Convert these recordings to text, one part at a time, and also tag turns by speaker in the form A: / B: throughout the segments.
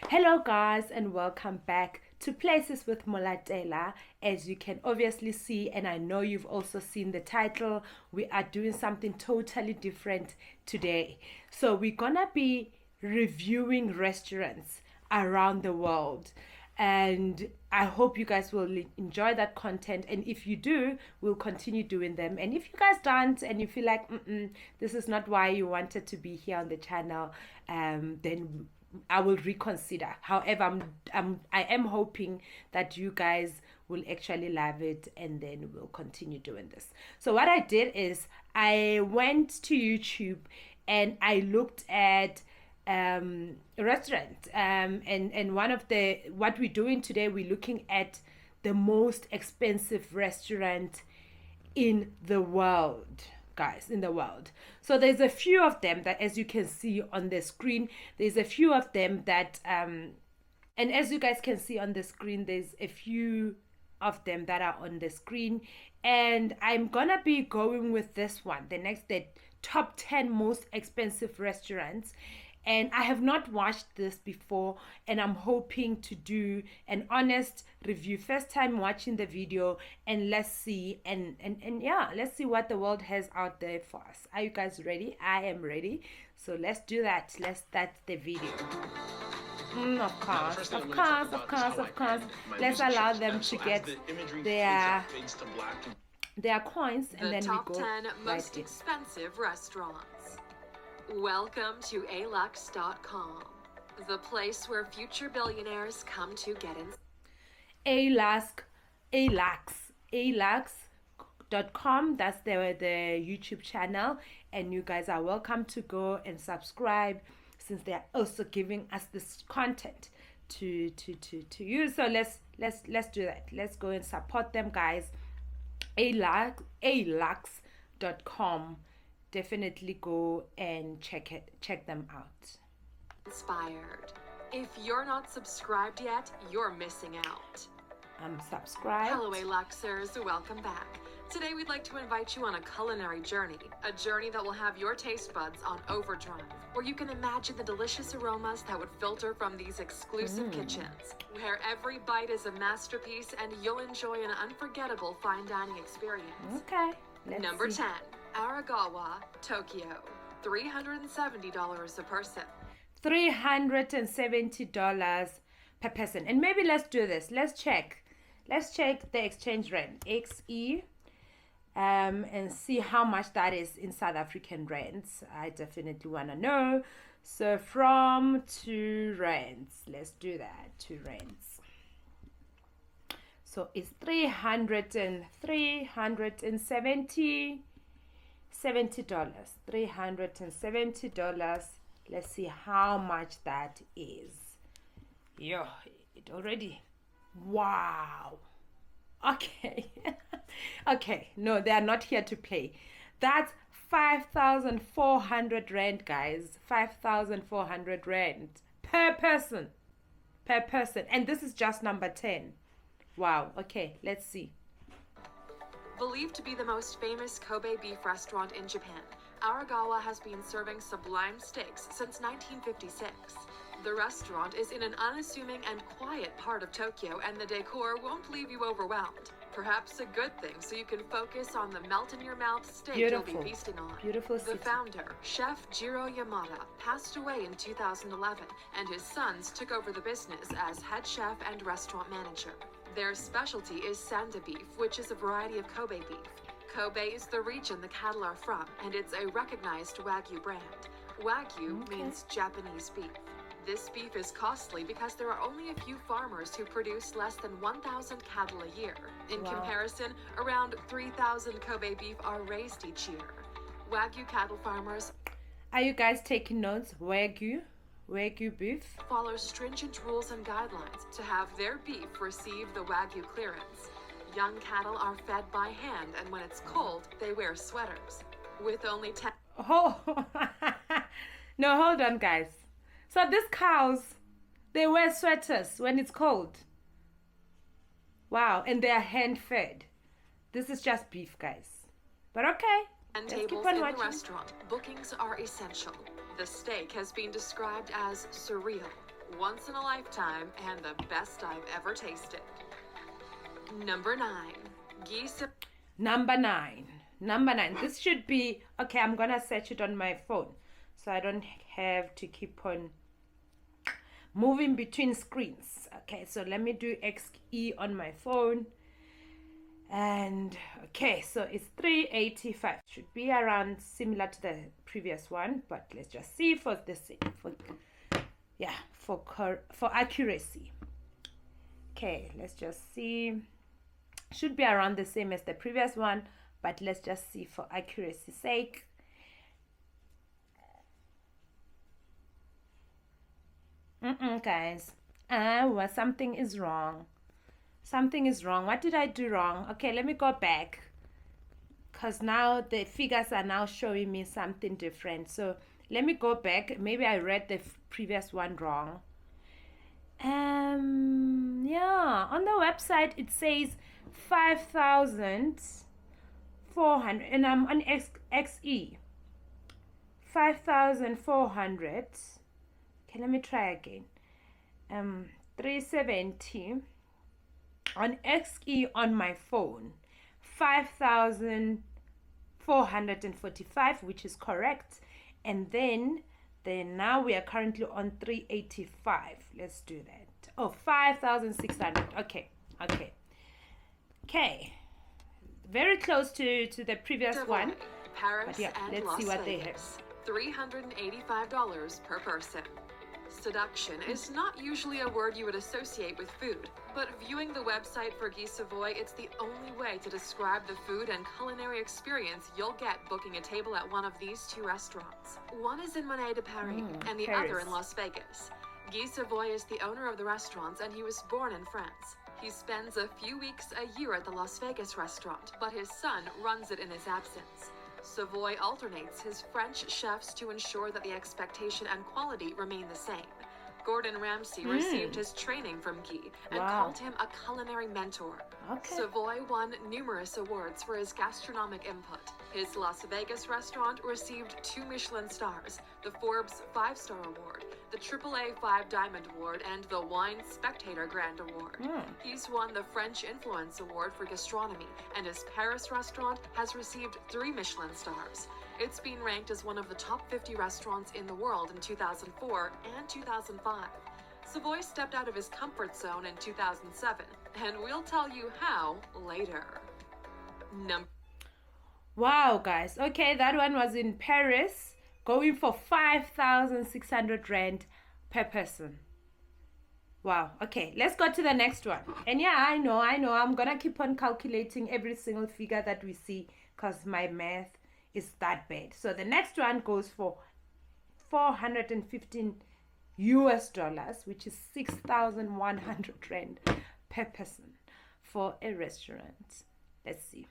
A: Hello guys and welcome back to Places with Molatela. As you can obviously see, and I know you've also seen the title, we are doing something totally different today. So we're gonna be reviewing restaurants around the world, and I hope you guys will enjoy that content, and if you do, we'll continue doing them. And if you guys don't and you feel like this is not why you wanted to be here on the channel, then I will reconsider. However, I am hoping that you guys will actually love it, and then we'll continue doing this. So what I did is I went to YouTube and I looked at a restaurant, and one of the what we're doing today, we're looking at the most expensive restaurant in the world, guys, in the world. So there's a few of them that, as you can see on the screen, there's a few of them that and as you guys can see on the screen, there's a few of them that are on the screen, and I'm gonna be going with this one, the top 10 most expensive restaurants. And I have not watched this before, and I'm hoping to do an honest review, first time watching the video, and let's see, and yeah, let's see what the world has out there for us. Are you guys ready? I am ready, so let's do that. Let's start the video. Of course. Let's allow them to get their coins, and then we go.
B: The top 10 most expensive restaurants. Welcome to Aluxcom, the place where future billionaires come to get in.
A: Alux.com, that's the YouTube channel, and you guys are welcome to go and subscribe, since they are also giving us this content to use. So let's do that. Let's go and support them, guys. Alux.com. Definitely go and check them out.
B: Inspired. If you're not subscribed yet, you're missing out.
A: I'm subscribed.
B: Hello Aluxers, welcome back. Today we'd like to invite you on a culinary journey, a journey that will have your taste buds on overdrive, where you can imagine the delicious aromas that would filter from these exclusive kitchens, where every bite is a masterpiece and you'll enjoy an unforgettable fine dining experience.
A: Okay.
B: Number 10. Aragawa, Tokyo, $370 a person.
A: $370 per person. And maybe let's do this. Let's check the exchange rate, XE, and see how much that is in South African rands. I definitely want to know. So from 2 rands, let's do that, 2 rands. So it's $370. $370. Let's see how much that is. Yeah, it already. Wow. Okay. Okay, no, they are not here to play. That's 5,400 rand, guys. 5,400 rand per person. And this is just number 10. Wow. Okay, let's see.
B: Believed to be the most famous Kobe beef restaurant in Japan, Aragawa has been serving sublime steaks since 1956. The restaurant is in an unassuming and quiet part of Tokyo, and the decor won't leave you overwhelmed. Perhaps a good thing, so you can focus on the melt-in-your-mouth steak you'll be feasting on.
A: Beautiful city.
B: The founder, Chef Jiro Yamada, passed away in 2011, and his sons took over the business as head chef and restaurant manager. Their specialty is Sanda beef, which is a variety of Kobe beef. Kobe is the region the cattle are from, and it's a recognized Wagyu brand. Wagyu means Japanese beef. This beef is costly because there are only a few farmers who produce less than 1,000 cattle a year. In comparison, around 3,000 Kobe beef are raised each year. Wagyu cattle farmers...
A: Are you guys taking notes? Wagyu beef
B: follow stringent rules and guidelines to have their beef receive the Wagyu clearance. Young cattle are fed by hand, and when it's cold, they wear sweaters. With only 10...
A: Oh, no, hold on, guys. So these cows, they wear sweaters when it's cold. Wow, and they are hand-fed. This is just beef, guys. But okay.
B: And tables in the restaurant, bookings are essential. The steak has been described as surreal. once in a lifetime and the best I've ever tasted. Number 9. Geese.
A: Number 9. Number 9. This should be... Okay, I'm going to search it on my phone, so I don't have to keep on moving between screens. Okay, so let me do XKey on my phone. And okay, so it's 385. Should be around similar to the previous one, but let's just see for the sake, for accuracy. Okay, let's just see. Should be around the same as the previous one, but let's just see for accuracy's sake. Guys, something is wrong. Something is wrong. What did I do wrong? Okay, let me go back, because now the figures are now showing me something different. So let me go back. Maybe I read the previous one wrong. Yeah, on the website it says 5,400, and I'm on XE 5,400. Okay, let me try again. 370 on XKey on my phone, 5,445, which is correct. And then now we are currently on 385. Let's do that. Oh, 5,600. Okay. Very close to the previous one.
B: Paris,
A: but yeah,
B: and
A: let's
B: Las
A: see what they
B: Vegas.
A: have.
B: $385 per person. Seduction is not usually a word you would associate with food, but viewing the website for Guy Savoy, it's the only way to describe the food and culinary experience you'll get booking a table at one of these two restaurants. One is in Monet de Paris, and the other in Las Vegas. Guy Savoy is the owner of the restaurants, and he was born in France. He spends a few weeks a year at the Las Vegas restaurant, but his son runs it in his absence. Savoy alternates his French chefs to ensure that the expectation and quality remain the same. Gordon Ramsay received his training from Guy and called him a culinary mentor. Savoy won numerous awards for his gastronomic input. His Las Vegas restaurant received 2 Michelin stars, the Forbes 5-Star Award, the AAA 5 Diamond Award, and the Wine Spectator Grand Award. He's won the French Influence Award for gastronomy, and his Paris restaurant has received 3 Michelin stars. It's been ranked as one of the top 50 restaurants in the world in 2004 and 2005. Savoy stepped out of his comfort zone in 2007, and we'll tell you how later.
A: Wow, guys. Okay, that one was in Paris, going for 5,600 rand per person. Wow. Okay, let's go to the next one. And yeah, I know. I'm gonna keep on calculating every single figure that we see, because my math is that bad. So the next one goes for 415 US dollars, which is 6,100 rand per person for a restaurant. Let's see.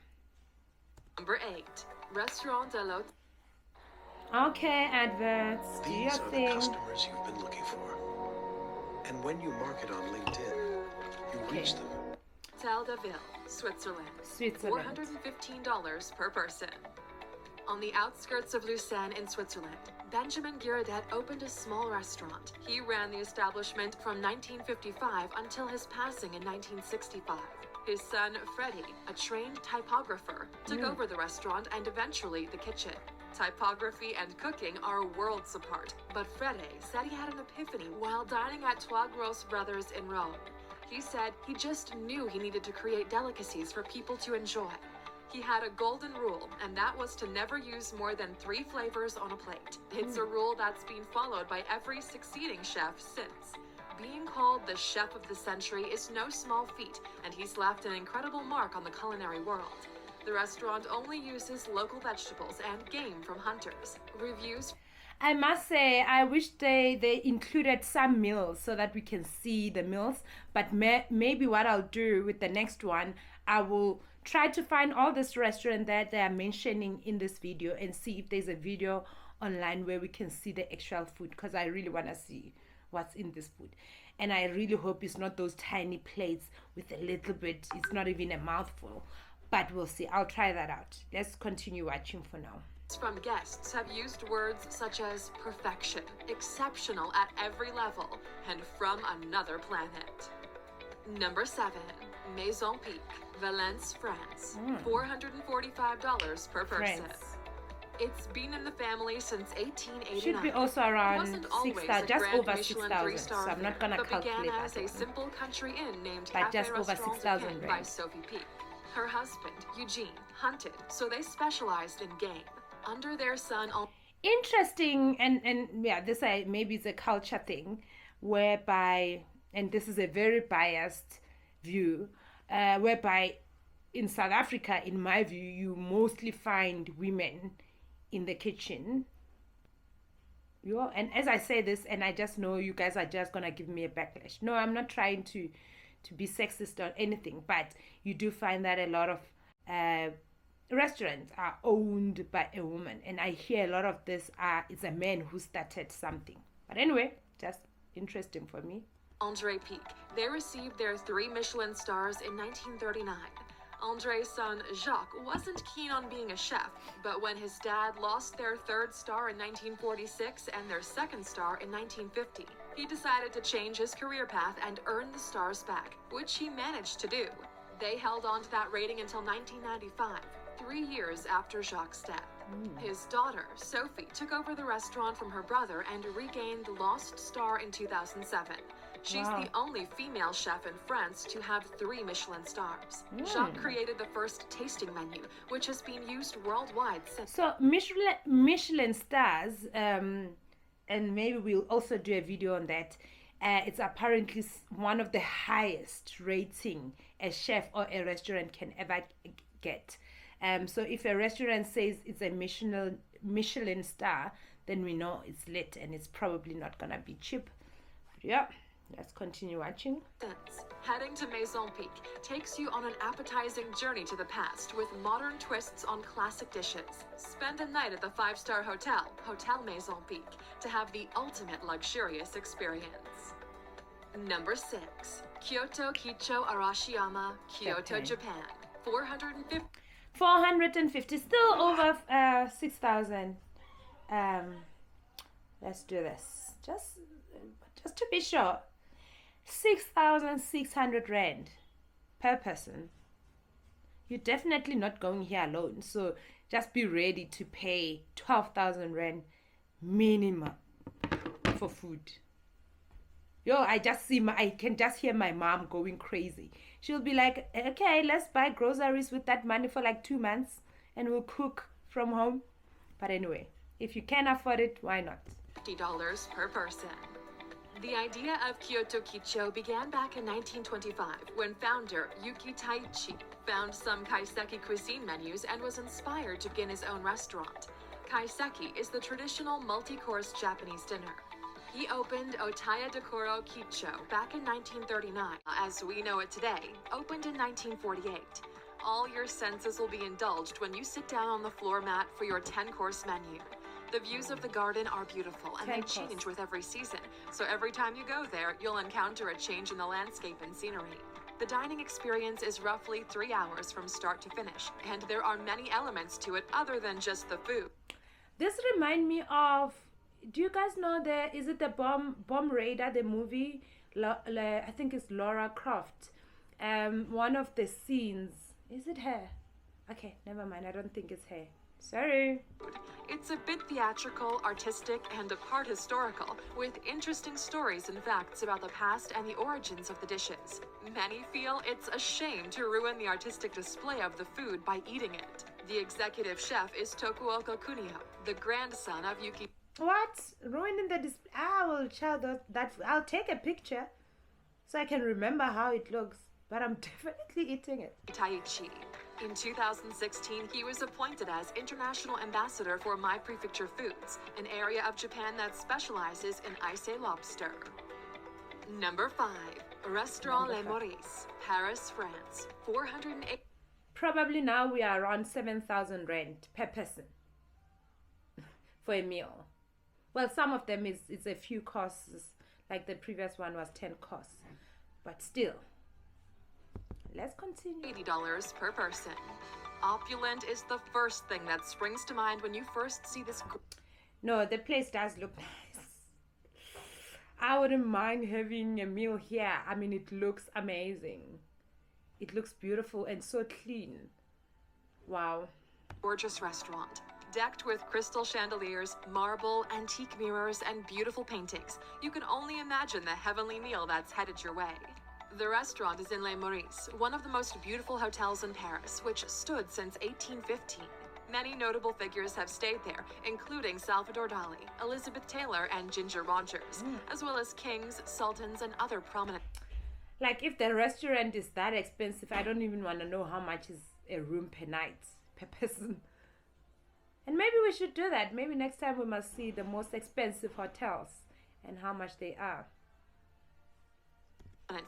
B: Number 8, Restaurant de l'Hôtel.
A: Okay, adverts. Do your thing.
C: These are the customers you've been looking for. And when you market on LinkedIn, you reach them.
B: Hotel de Ville, Switzerland. $415 per person. On the outskirts of Lucerne in Switzerland, Benjamin Giraudet opened a small restaurant. He ran the establishment from 1955 until his passing in 1965. His son, Freddy, a trained typographer, took over the restaurant and eventually the kitchen. Typography and cooking are worlds apart, but Freddy said he had an epiphany while dining at Trois Gros Brothers in Rome. He said he just knew he needed to create delicacies for people to enjoy. He had a golden rule, and that was to never use more than 3 flavors on a plate. It's a rule that's been followed by every succeeding chef since. Being called the chef of the century is no small feat, and he's left an incredible mark on the culinary world. The restaurant only uses local vegetables and game from hunters. Reviews.
A: I must say, I wish they included some meals so that we can see the meals. But maybe what I'll do with the next one, I will try to find all this restaurant that they are mentioning in this video and see if there's a video online where we can see the actual food, because I really want to see what's in this food. And I really hope it's not those tiny plates with a little bit, it's not even a mouthful. But we'll see. I'll try that out. Let's continue watching for now.
B: from guests have used words such as perfection, exceptional at every level, and from another planet. Number 7. Maison Peak, Valence, France. $445 per person.
A: France.
B: It's been in the family since 1889.
A: Should be also around
B: It wasn't always
A: 6,000,
B: a
A: just
B: grand
A: over
B: Michelin
A: 6,000.
B: three-star
A: So I'm not
B: affair,
A: gonna
B: but began
A: calculate
B: as
A: that
B: a
A: one.
B: simple country inn named
A: But
B: Café
A: just over
B: Restaurant
A: 6,000
B: Duquesne by
A: rand.
B: Sophie Peak. Her husband, Eugene, hunted, so they specialized in game. Under their son,
A: Interesting, and yeah, this maybe it's a culture thing, whereby, and this is a very biased view, whereby in South Africa, in my view, you mostly find women in the kitchen. And as I say this, and I just know you guys are just gonna give me a backlash. No, I'm not trying to be sexist or anything, but you do find that a lot of restaurants are owned by a woman, and I hear a lot of this it's a man who started something. But anyway, just interesting for me.
B: Andre Peak. They received their 3 Michelin stars in 1939. Andre's son, Jacques, wasn't keen on being a chef, but when his dad lost their 3rd star in 1946 and their 2nd star in 1950, he decided to change his career path and earn the stars back, which he managed to do. They held on to that rating until 1995, 3 years after Jacques' death. His daughter, Sophie, took over the restaurant from her brother and regained the lost star in 2007. She's the only female chef in France to have 3 Michelin stars. Jacques created the first tasting menu, which has been used worldwide since.
A: So Michelin stars, and maybe we'll also do a video on that. It's apparently one of the highest rating a chef or a restaurant can ever get. So if a restaurant says it's a Michelin star, then we know it's lit and it's probably not gonna be cheap. Yeah, let's continue watching.
B: Heading to Maison Peak takes you on an appetizing journey to the past with modern twists on classic dishes. Spend a night at the 5-star hotel, Hotel Maison Peak, to have the ultimate luxurious experience. Number 6. Kyoto Kicho Arashiyama, Kyoto, Japan.
A: 450, still over 6,000. Let's do this. Just to be sure. 6,600 rand per person. You're definitely not going here alone, so just be ready to pay 12,000 rand minimum for food. I can just hear my mom going crazy. She'll be like, okay, let's buy groceries with that money for like 2 months and we'll cook from home. But anyway, if you can afford it, why not?
B: $50 per person. The idea of Kyoto Kicho began back in 1925 when founder Yuki Taichi found some Kaiseki cuisine menus and was inspired to begin his own restaurant. Kaiseki is the traditional multi-course Japanese dinner. He opened Otaya Dekoro Kicho back in 1939. As we know it today, opened in 1948. All your senses will be indulged when you sit down on the floor mat for your 10-course menu. The views of the garden are beautiful and they change with every season, so every time you go there, you'll encounter a change in the landscape and scenery. The dining experience is roughly 3 hours from start to finish, and there are many elements to it other than just the food.
A: This reminds me of, do you guys know is it the Bomb Raider, the movie? I think it's Laura Croft. One of the scenes, is it her? Okay, never mind, I don't think it's her. Sorry.
B: It's a bit theatrical, artistic, and a part historical, with interesting stories and facts about the past and the origins of the dishes. Many feel it's a shame to ruin the artistic display of the food by eating it. The executive chef is Tokuoka Kunio, the grandson of Yuki.
A: What? Ruining the display? I'll take a picture so I can remember how it looks, but I'm definitely eating it.
B: Taichi. In 2016, he was appointed as International Ambassador for My Prefecture Foods, an area of Japan that specializes in ice lobster. Number 5. Restaurant Les Maurice, Paris, France. 408.
A: Probably now we are around 7,000 rand per person for a meal. Well, some of them it's a few courses, like the previous one was 10 courses, but still. let's continue.
B: $80 per person. Opulent is the first thing that springs to mind when you first see this.
A: No, the place does look nice. I wouldn't mind having a meal here. I mean, it looks amazing. It looks beautiful and so clean. Wow.
B: Gorgeous restaurant. Decked with crystal chandeliers, marble, antique mirrors, and beautiful paintings, you can only imagine the heavenly meal that's headed your way. The restaurant is in Les Maurice, one of the most beautiful hotels in Paris, which stood since 1815. Many notable figures have stayed there, including Salvador Dali, Elizabeth Taylor, and Ginger Rogers, as well as kings, sultans, and other prominent...
A: Like, if the restaurant is that expensive, I don't even want to know how much is a room per night, per person. And maybe we should do that. Maybe next time we must see the most expensive hotels and how much they are.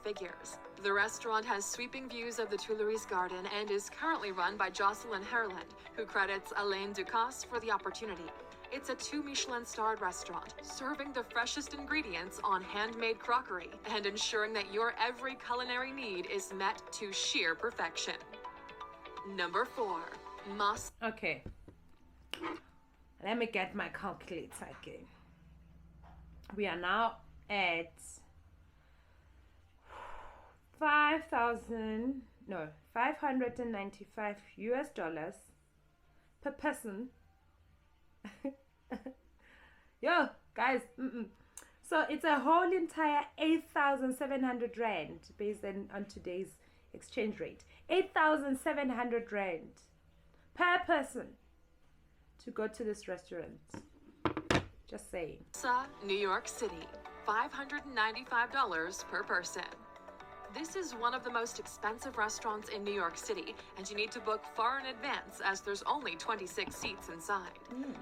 B: Figures. The restaurant has sweeping views of the Tuileries Garden and is currently run by Jocelyn Herland, who credits Alain Ducasse for the opportunity. It's a 2 Michelin-starred restaurant, serving the freshest ingredients on handmade crockery and ensuring that your every culinary need is met to sheer perfection. Number 4. Masa.
A: Okay. Let me get my calculator again. We are now at 595 US dollars per person. Yo, guys. So it's a whole entire 8,700 rand based on today's exchange rate. 8,700 rand per person to go to this restaurant. Just saying.
B: Masa, New York City, $595 per person. This is one of the most expensive restaurants in New York City, and you need to book far in advance as there's only 26 seats inside.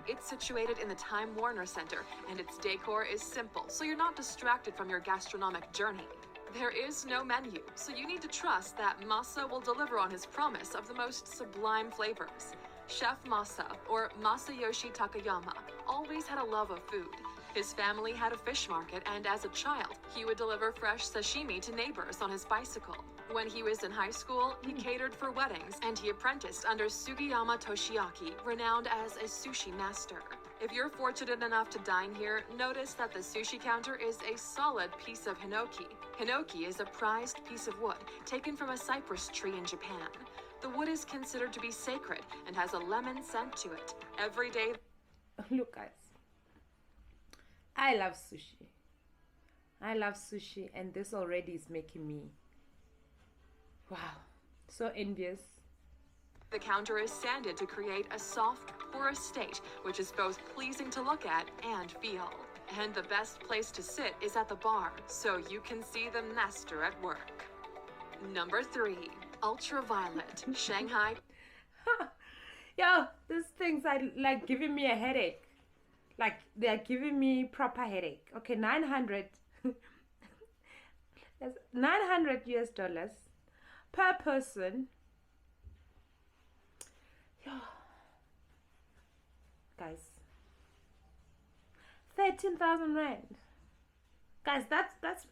B: It's situated in the Time Warner Center, and its decor is simple, so you're not distracted from your gastronomic journey. There is no menu, so you need to trust that Masa will deliver on his promise of the most sublime flavors. Chef Masa, or Masayoshi Takayama, always had a love of food. His family had a fish market, and as a child, he would deliver fresh sashimi to neighbors on his bicycle. When he was in high school, he catered for weddings, and he apprenticed under Sugiyama Toshiaki, renowned as a sushi master. If you're fortunate enough to dine here, notice that the sushi counter is a solid piece of hinoki. Hinoki is a prized piece of wood taken from a cypress tree in Japan. The wood is considered to be sacred and has a lemon scent to it. Every day...
A: Look, guys. I love sushi. I love sushi, and this already is making me, wow, so envious.
B: The counter is sanded to create a soft, porous state, which is both pleasing to look at and feel. And the best place to sit is at the bar, so you can see the master at work. Number 3, Ultraviolet, Shanghai.
A: Yo, these things are like giving me a headache. Like, they're giving me proper headache. Okay, 900. That's 900 US dollars per person. Yo. Guys. 13,000 rand. Guys, that's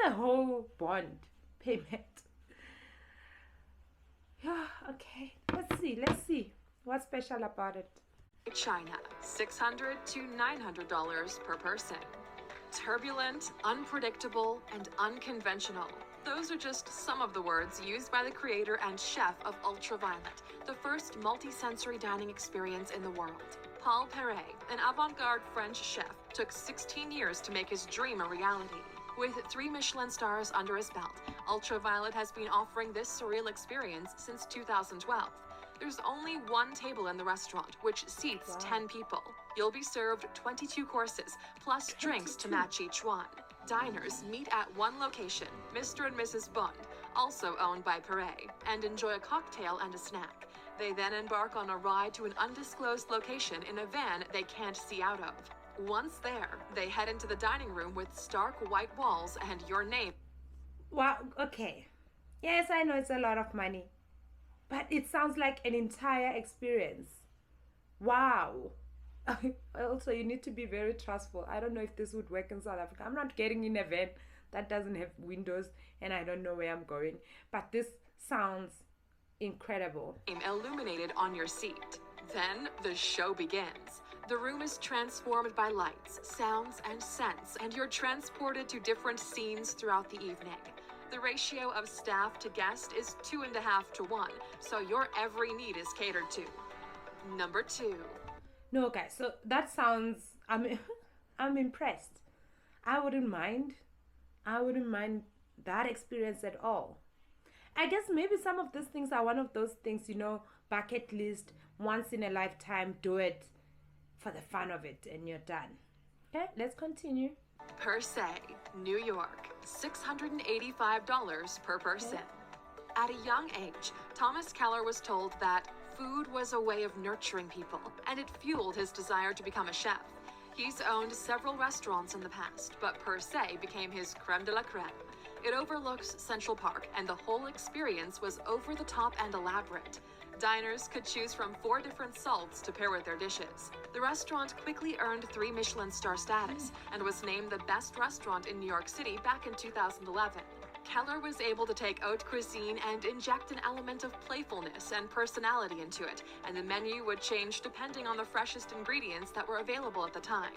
A: a whole bond payment. Yeah, okay. Let's see. What's special about it?
B: China, $600 to $900 per person. Turbulent, unpredictable, and unconventional. Those are just some of the words used by the creator and chef of Ultraviolet, the first multi-sensory dining experience in the world. Paul Perret, an avant-garde French chef, took 16 years to make his dream a reality. With 3 Michelin stars under his belt, Ultraviolet has been offering this surreal experience since 2012. There's only one table in the restaurant, which seats 10 people. You'll be served 22 courses, plus drinks to match each one. Diners meet at one location, Mr. and Mrs. Bund, also owned by Perret, and enjoy a cocktail and a snack. They then embark on a ride to an undisclosed location in a van they can't see out of. Once there, they head into the dining room with stark white walls and your name.
A: Wow, okay. Yes, I know it's a lot of money. But it sounds like an entire experience. Wow. Also, you need to be very trustful. I don't know if this would work in South Africa. I'm not getting in a van that doesn't have windows and I don't know where I'm going. But this sounds incredible.
B: Illuminated on your seat. Then the show begins. The room is transformed by lights, sounds, and scents, and you're transported to different scenes throughout the evening. The ratio of staff to guest is 2.5 to 1, so your every need is catered to. Number 2.
A: No, guys, so that sounds, I'm impressed. I wouldn't mind that experience at all. I guess maybe some of these things are one of those things, bucket list, once in a lifetime, do it for the fun of it, and you're done. Okay, let's continue.
B: Per se, New York, $685 per person. At a young age, Thomas Keller was told that food was a way of nurturing people, and it fueled his desire to become a chef. He's owned several restaurants in the past, but Per se became his creme de la creme. It overlooks Central Park, and the whole experience was over the top and elaborate. Diners could choose from 4 different salts to pair with their dishes. The restaurant quickly earned 3 Michelin star status and was named the best restaurant in New York City back in 2011. Keller was able to take haute cuisine and inject an element of playfulness and personality into it, and the menu would change depending on the freshest ingredients that were available at the time.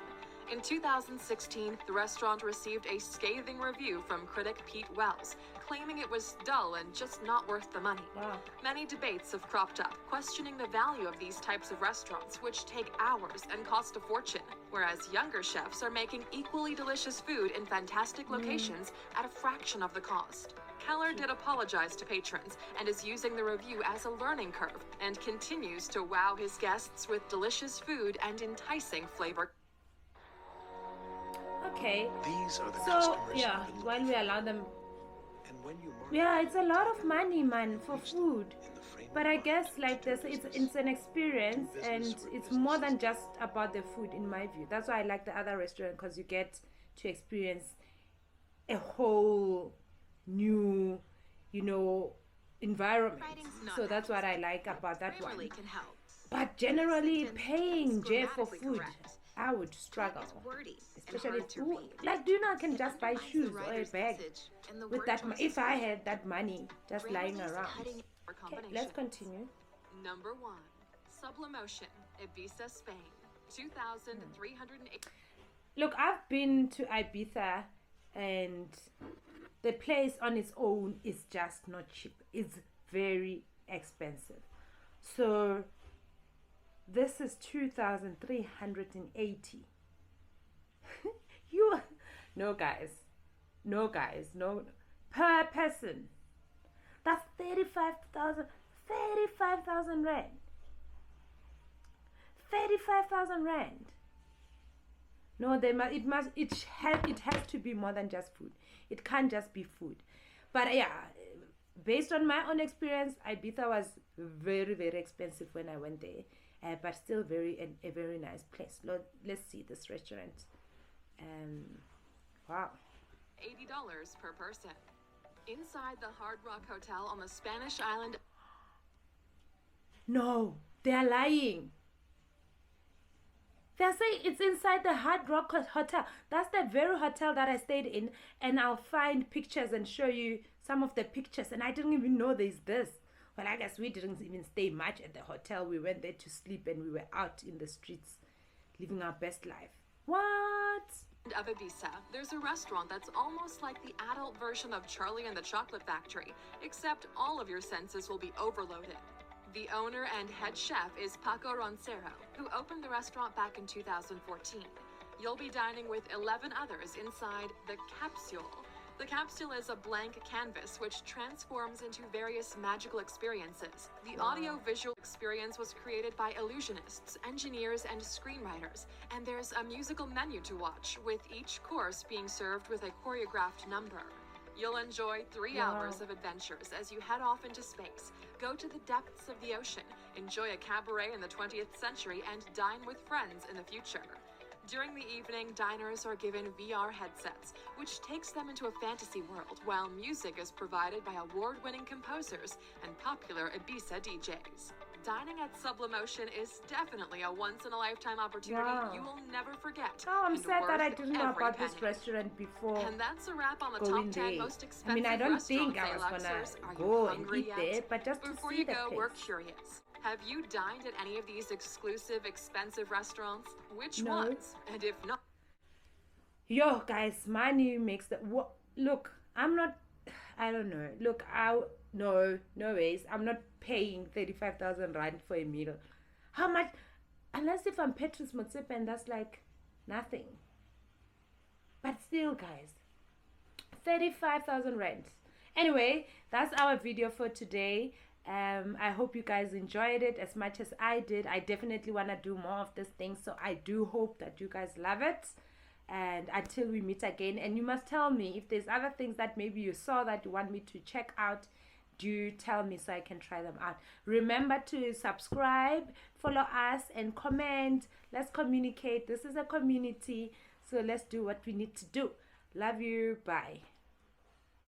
B: In 2016, the restaurant received a scathing review from critic Pete Wells, claiming it was dull and just not worth the money.
A: Wow.
B: Many debates have cropped up, questioning the value of these types of restaurants, which take hours and cost a fortune, whereas younger chefs are making equally delicious food in fantastic locations at a fraction of the cost. Keller did apologize to patrons and is using the review as a learning curve and continues to wow his guests with delicious food and enticing flavor.
A: Okay,
C: These are the
A: so
C: customers
A: yeah,
C: you've been
A: while we allow them,
C: And when you mark
A: yeah, it's a lot of money, man, for food.
C: in the frame
A: But
C: of
A: I
C: mind,
A: guess like this,
C: two
A: it's
C: business.
A: an experience,
C: Two
A: and
C: business were
A: it's more than
C: businesses.
A: just about the food, in my view. That's why I like the other restaurant, because you get to experience a whole new, environment. So that's what I like about that one.
D: Grammarly can help.
A: But generally,
D: Sentence
A: paying
D: is
A: J for
D: grammatically
A: food,
D: correct.
A: I would struggle.
D: It's wordy
A: Especially
D: and hard to
A: food.
D: read.
A: Like, do you know, I can just buy
D: Underlines the
A: shoes or a
D: writer's
A: bag
D: message, and the
A: with
D: word
A: that.
D: choice
A: If
D: is
A: I
D: good.
A: had that money just lying
D: Grammarly's
A: around.
D: cutting
B: For
A: Okay, let's
B: combinations.
A: continue.
B: Number 1. Sublimotion, Ibiza, Spain, 2,308.
A: Look, I've been to Ibiza, and the place on its own is just not cheap. It's very expensive. So this is 2,380. No guys, no per person. That's 35,000 rand. 35,000 rand. No, it has to be more than just food. It can't just be food. But yeah, based on my own experience, Ibiza was very, very expensive when I went there, but still a very nice place. Let's see this restaurant. Wow.
B: $80 per person. Inside the Hard Rock Hotel on the Spanish island.
A: No, they're lying. They're saying it's inside the Hard Rock Hotel. That's the very hotel that I stayed in, and I'll find pictures and show you some of the pictures. And I didn't even know there's this. Well, I guess we didn't even stay much at the hotel. We went there to sleep, and we were out in the streets living our best life. What?
B: Of Ibiza, there's a restaurant that's almost like the adult version of Charlie and the Chocolate Factory, except all of your senses will be overloaded. The owner and head chef is Paco Roncero, who opened the restaurant back in 2014. You'll be dining with 11 others inside the Capsule. The Capsule is a blank canvas which transforms into various magical experiences. The audio-visual experience was created by illusionists, engineers, and screenwriters, and there's a musical menu to watch, with each course being served with a choreographed number. You'll enjoy 3 hours of adventures as you head off into space, go to the depths of the ocean, enjoy a cabaret in the 20th century, and dine with friends in the future. During the evening, diners are given VR headsets, which takes them into a fantasy world, while music is provided by award-winning composers and popular Ibiza DJs. Dining at Sublimotion is definitely a once-in-a-lifetime opportunity
A: Wow.
B: you will never forget.
A: Oh, I'm
B: and
A: sad that I
B: worth
A: didn't know
B: every
A: about this
B: penny.
A: restaurant before
B: And that's a wrap on the
A: going
B: top 10
A: there.
B: most
A: I
B: expensive
A: mean, I don't
B: restaurants,
A: think I was gonna
B: Aluxers. Are
A: go
B: you
A: and
B: hungry
A: eat
B: yet?
A: there, but just to
B: Before
A: see
B: you
A: the
B: go,
A: place.
B: we're curious. Have you dined at any of these exclusive, expensive restaurants? Which
A: No.
B: ones? And if not,
A: Yo, guys, money makes the look. I'm not. I don't know. Look, no ways. I'm not paying 35,000 rand for a meal. How much? Unless if I'm Petrus Motsepe, and that's like nothing. But still, guys, 35,000 rand. Anyway, that's our video for today. I hope you guys enjoyed it as much as I did. I definitely want to do more of this thing, so I do hope that you guys love it. And until we meet again, and you must tell me if there's other things that maybe you saw that you want me to check out, do tell me so I can try them out. Remember to subscribe, follow us, and comment. Let's communicate. This is a community, so let's do what we need to do. Love you. Bye.